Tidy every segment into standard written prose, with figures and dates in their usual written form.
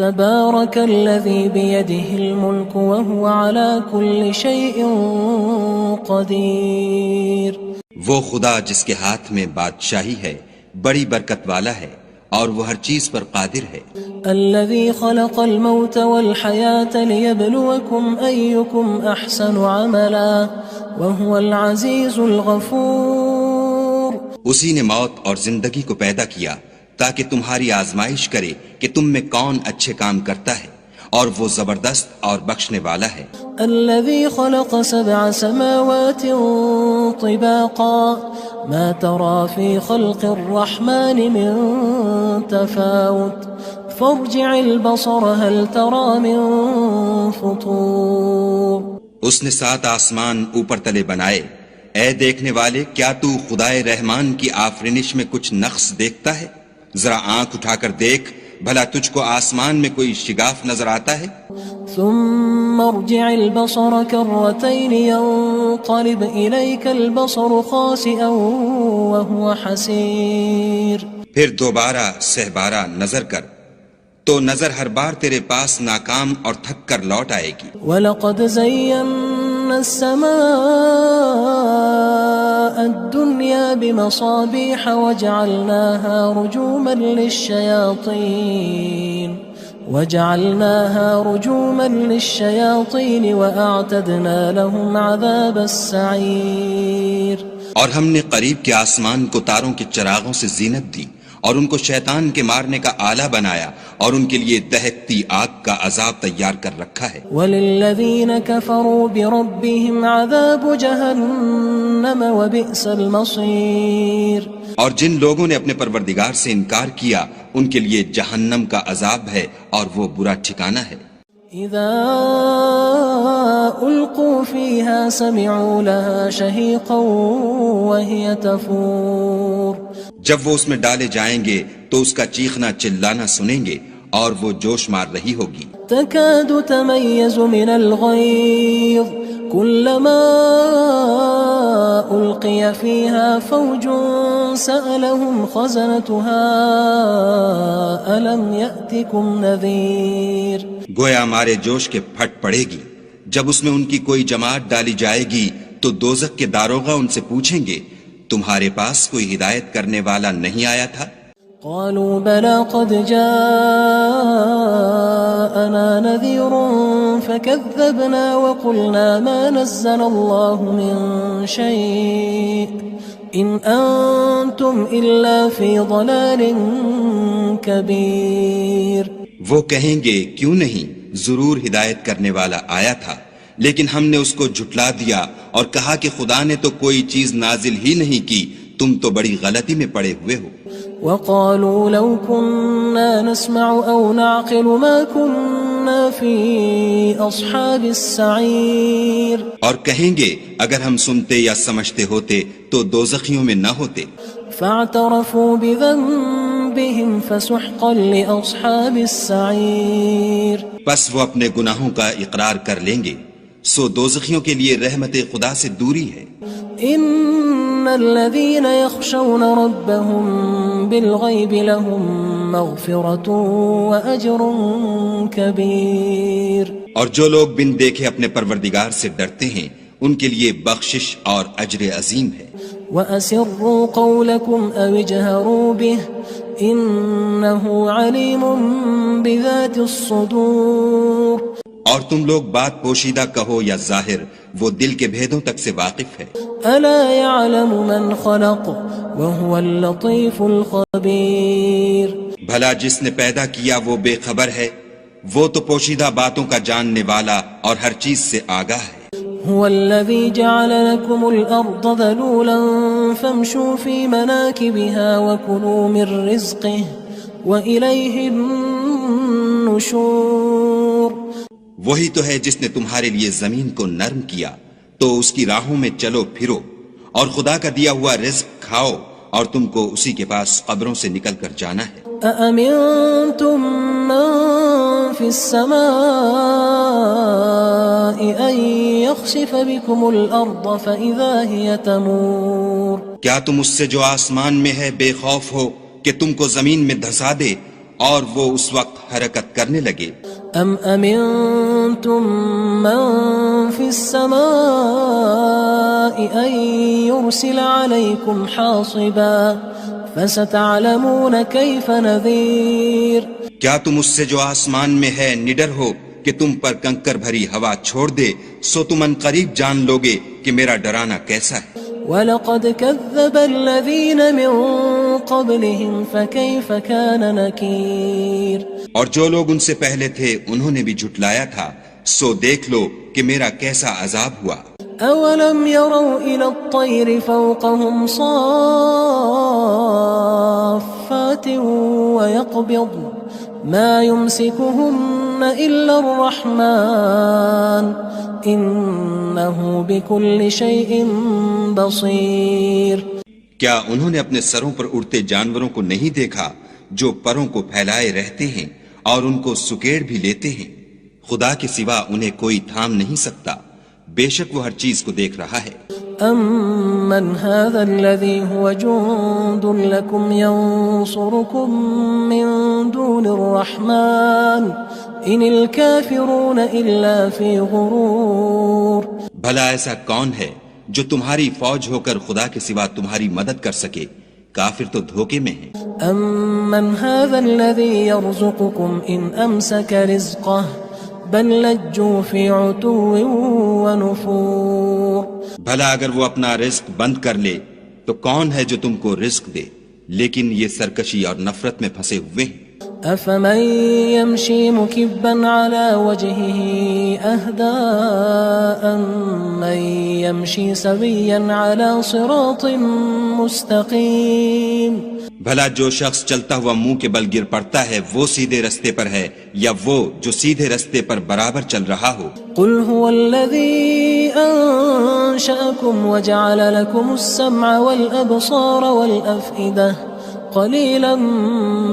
تبارك الذي بيده الملك وهو على كل شيء قدير. وہ خدا جس کے ہاتھ میں بادشاہی ہے بڑی برکت والا ہے اور وہ ہر چیز پر قادر ہے. الذي خلق الموت والحياة ليبلوكم أيكم أحسن عملا وهو العزيز الغفور. اسی نے موت اور زندگی کو پیدا کیا تاکہ تمہاری آزمائش کرے کہ تم میں کون اچھے کام کرتا ہے اور وہ زبردست اور بخشنے والا ہے. الذي خلق 7 سماوات طباقا ما ترى في خلق الرحمن من تفاوت فارجع البصر هل ترى من فطور. اس نے 7 آسمان اوپر تلے بنائے. اے دیکھنے والے، کیا تو خدائے رحمان کی آفرینش میں کچھ نقص دیکھتا ہے؟ ذرا آنکھ اٹھا کر دیکھ، بھلا تجھ کو آسمان میں کوئی شگاف نظر آتا ہے؟ ثم ارجع البصر كرتين ينقلب إليك البصر خاسئا وهو حسير. پھر دوبارہ سہبارہ نظر کر تو نظر ہر بار تیرے پاس ناکام اور تھک کر لوٹ آئے گی. وَلَقَدْ زَيَّنَّا السَّمَاءَ الدُّنْيَا بِمَصَابِيحَ وَجَعَلْنَاهَا رُجُومًا لِلشَّيَاطِينِ وَأَعْتَدْنَا لَهُمْ عَذَابَ السَّعِيرِ. اور ہم نے قریب کے آسمان کو تاروں کے چراغوں سے زینت دی اور ان کو شیطان کے مارنے کا آلہ بنایا اور ان کے لیے دہکتی آگ کا عذاب تیار کر رکھا ہے. وَلِلَّذِينَ كَفَرُوا بِرَبِّهِمْ عَذَابُ جَهَنَّمَ وَبِئْسَ الْمَصِيرُ. اور جن لوگوں نے اپنے پروردگار سے انکار کیا ان کے لیے جہنم کا عذاب ہے اور وہ برا ٹھکانہ ہے. اذا القوا فيها سمعوا لها شهيقا وهي تفور. جب وہ اس میں ڈالے جائیں گے تو اس کا چیخنا چلانا سنیں گے اور وہ جوش مار رہی ہوگی. تكاد تميز من الغيظ كلما ألقي فيها فوج سألهم خزنتها ألم يأتكم نذير. گویا ہمارے جوش کے پھٹ پڑے گی. جب اس میں ان کی کوئی جماعت ڈالی جائے گی تو دوزخ کے داروغہ ان سے پوچھیں گے تمہارے پاس کوئی ہدایت کرنے والا نہیں آیا تھا؟ قالوا بلى قد جاءنا نذير فكذبنا وقلنا ما نزل الله من شيء إن أنتم إلا في ضلال كبير. وہ کہیں گے کیوں نہیں، ضرور ہدایت کرنے والا آیا تھا، لیکن ہم نے اس کو جھٹلا دیا اور کہا کہ خدا نے تو کوئی چیز نازل ہی نہیں کی، تم تو بڑی غلطی میں پڑے ہوئے ہو. وقالوا لو كنا نسمع أو نعقل ما كنا في أصحاب السعير. اور کہیں گے اگر ہم سنتے یا سمجھتے ہوتے تو دوزخیوں میں نہ ہوتے. فاعترفوا بذنبهم فسحقا لأصحاب السعير. پس وہ اپنے گناہوں کا اقرار کر لیں گے، سو دوزخیوں کے لیے رحمت خدا سے دوری ہے. ان الذين يخشون ربهم بالغيب لهم مغفرة واجر كبير. اور جو لوگ بن دیکھے اپنے پروردگار سے ڈرتے ہیں ان کے لیے بخشش اور اجر عظیم ہے. وَأَسِرُّوا قَوْلَكُمْ أَوِ اجْهَرُوا بِهِ إِنَّهُ عَلِيمٌ بِذَاتِ الصُّدُورِ. اور تم لوگ بات پوشیدہ کہو یا ظاہر، وہ دل کے بھیدوں تک سے واقف ہے. أَلَا يَعْلَمُ مَنْ خَلَقَ وَهُوَ اللَّطِيفُ الْخَبِيرُ. بھلا جس نے پیدا کیا وہ بے خبر ہے، وہ تو پوشیدہ باتوں کا جاننے والا اور ہر چیز سے آگاہ ہے. هو الذي جعل لكم الأرض ذلولا فامشوا في مناكبها وكلوا من رزقه وإليه النشور. وہی تو ہے جس نے تمہارے لیے زمین کو نرم کیا تو اس کی راہوں میں چلو پھرو اور خدا کا دیا ہوا رزق کھاؤ اور تم کو اسی کے پاس قبروں سے نکل کر جانا ہے. أأمنتم من في السماء أن يخسف بكم الأرض فإذا هي تمور. کیا تم اس سے جو آسمان میں ہے بے خوف ہو کہ تم کو زمین میں دھسا دے اور وہ اس وقت حرکت کرنے لگے. ام امنتم من في السماء ان يرسل عليكم حاصبا فستعلمون كيف نذير. کیا تم اس سے جو آسمان میں ہے نڈر ہو کہ تم پر کنکر بھری ہوا چھوڑ دے؟ سو تم ان قریب جان لوگے کہ میرا ڈرانا کیسا ہے. وَلَقَدْ كَذَّبَ الَّذِينَ مِن قَبْلِهِمْ فَكَيْفَ كَانَ نَكِيرٌ. اور جو لوگ ان سے پہلے تھے انہوں نے بھی جھٹلایا تھا، سو دیکھ لو کہ میرا کیسا عذاب ہوا. أَوَلَمْ يَرَوْا إِلَى الطَّيْرِ فَوْقَهُمْ صَافَّاتٍ وَيَقْبِضْنَ مَا يُمْسِكُهُنَّ إِلَّا الرَّحْمَنُ إِنَّهُ بِكُلِّ شَيْءٍ بَصِيرٌ. کیا انہوں نے اپنے سروں پر اڑتے جانوروں کو نہیں دیکھا جو پروں کو پھیلائے رہتے ہیں اور ان کو سکیڑ بھی لیتے ہیں؟ خدا کے سوا انہیں کوئی تھام نہیں سکتا، بے شک وہ ہر چیز کو دیکھ رہا ہے. أَمَّنْ هَذَا الَّذِي هُوَ جُندٌ لَكُمْ يَنصُرُكُم مِّن دُونِ الرَّحْمَنِ إِنِ الْكَافِرُونَ إِلَّا فِي غُرُورٍ. بھلا ایسا کون ہے جو تمہاری فوج ہو کر خدا کے سوا تمہاری مدد کر سکے؟ کافر تو دھوکے میں ہیں. أَمَّنْ هَذَا الَّذِي يَرْزُقُكُمْ إِنْ أَمْسَكَ رِزْقَهُ بَلْ لَجُّوا فِي عُتُوٍّ وَنُفُورٍ. بھلا اگر وہ اپنا رزق بند کر لے تو کون ہے جو تم کو رزق دے؟ لیکن یہ سرکشی اور نفرت میں پھنسے ہوئے ہیں. أَفَمَن يَمْشِي مُكِبًّا عَلَى وَجْهِهِ أَهْدَىٰ أَمَّن يَمْشِي سَوِيًّا عَلَى صِرَاطٍ مُّسْتَقِيمٍ. بھلا جو شخص چلتا ہوا منہ کے بل گر پڑتا ہے وہ سیدھے رستے پر ہے یا وہ جو سیدھے رستے پر برابر چل رہا ہو؟ قُلْ هُوَ الَّذِي أَنشَأَكُمْ وَجَعَلَ لَكُمُ السَّمْعَ وَالْأَبْصَارَ وَالْأَفْئِدَةَ قَلِيلًا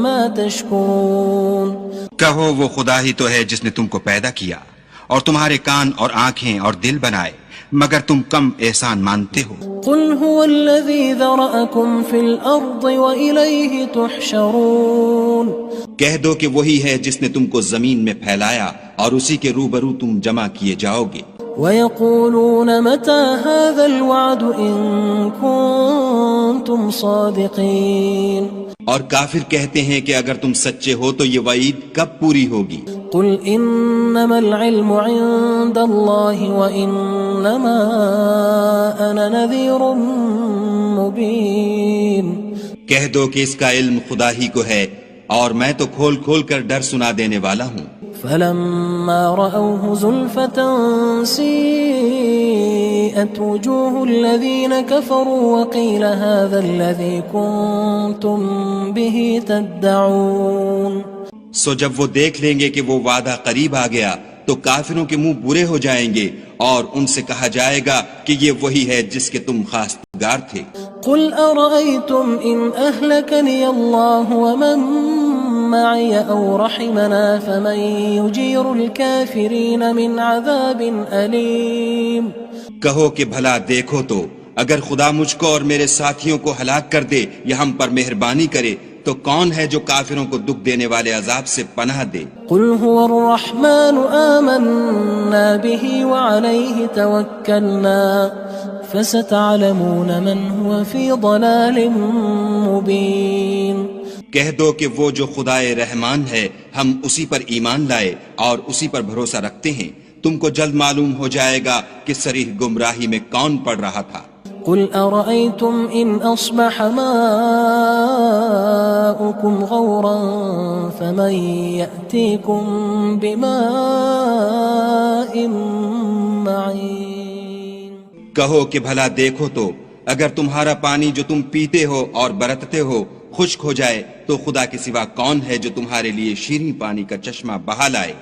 مَا تَشْكُرُونَ. کہو وہ خدا ہی تو ہے جس نے تم کو پیدا کیا اور تمہارے کان اور آنکھیں اور دل بنائے، مگر تم کم احسان مانتے ہو. قُلْ هُوَ الَّذِي ذَرَأَكُمْ فِي الْأَرْضِ وَإِلَيْهِ تُحْشَرُونَ. کہہ دو کہ وہی ہے جس نے تم کو زمین میں پھیلایا اور اسی کے روبرو تم جمع کیے جاؤ گے. وَيَقُولُونَ مَتَى هَذَا الْوَعْدُ إِن كُنتُمْ صَادِقِينَ. اور کافر کہتے ہیں کہ اگر تم سچے ہو تو یہ وعید کب پوری ہوگی؟ قُلْ إِنَّمَا الْعِلْمُ عِندَ اللَّهِ وَإِنَّمَا أَنَا نَذِيرٌ مُّبِينٌ. کہہ دو کہ اس کا علم خدا ہی کو ہے اور میں تو کھول کھول کر ڈر سنا دینے والا ہوں. فَلَمَّا رَأَوْهُ زُلْفَةً سِيئَتْ وُجُوهُ الَّذِينَ كَفَرُوا وَقِيلَ هَذَا الَّذِي كُنتُم بِهِ تَدَّعُونَ. سو جب وہ دیکھ لیں گے کہ وہ وعدہ قریب آ گیا تو کافروں کے منہ برے ہو جائیں گے اور ان سے کہا جائے گا کہ یہ وہی ہے جس کے تم خواستگار تھے. قُلْ أَرَأَيْتُمْ إِنْ أَهْلَكَنِيَ اللَّهُ وَمَن مَّعِيَ أَوْ رَحِمَنَا فَمَن يُجِيرُ الْكَافِرِينَ مِنْ عَذَابٍ أَلِيمٍ. کہو کہ بھلا دیکھو تو اگر خدا مجھ کو اور میرے ساتھیوں کو ہلاک کر دے یا ہم پر مہربانی کرے تو کون ہے جو کافروں کو دکھ دینے والے عذاب سے پناہ دے؟ قُلْ هُوَ الرَّحْمَنُ آمَنَّا بِهِ وَعَلَيْهِ تَوَكَّلْنَا فَسَتَعْلَمُونَ مَنْ هُوَ فِي ضَلَالٍ مُّبِينٍ. کہہ دو کہ وہ جو خدائے رحمان ہے ہم اسی پر ایمان لائے اور اسی پر بھروسہ رکھتے ہیں، تم کو جلد معلوم ہو جائے گا کہ صریح گمراہی میں کون پڑ رہا تھا. قُلْ أَرَأَيْتُمْ إِنْ أَصْبَحَ مَاؤُكُمْ غَوْرًا فَمَن يَأْتِيكُم بِمَاءٍ مَّعِينٍ. کہو کہ بھلا دیکھو تو اگر تمہارا پانی جو تم پیتے ہو اور برتتے ہو خشک ہو جائے تو خدا کے سوا کون ہے جو تمہارے لیے شیریں پانی کا چشمہ بہا لائے؟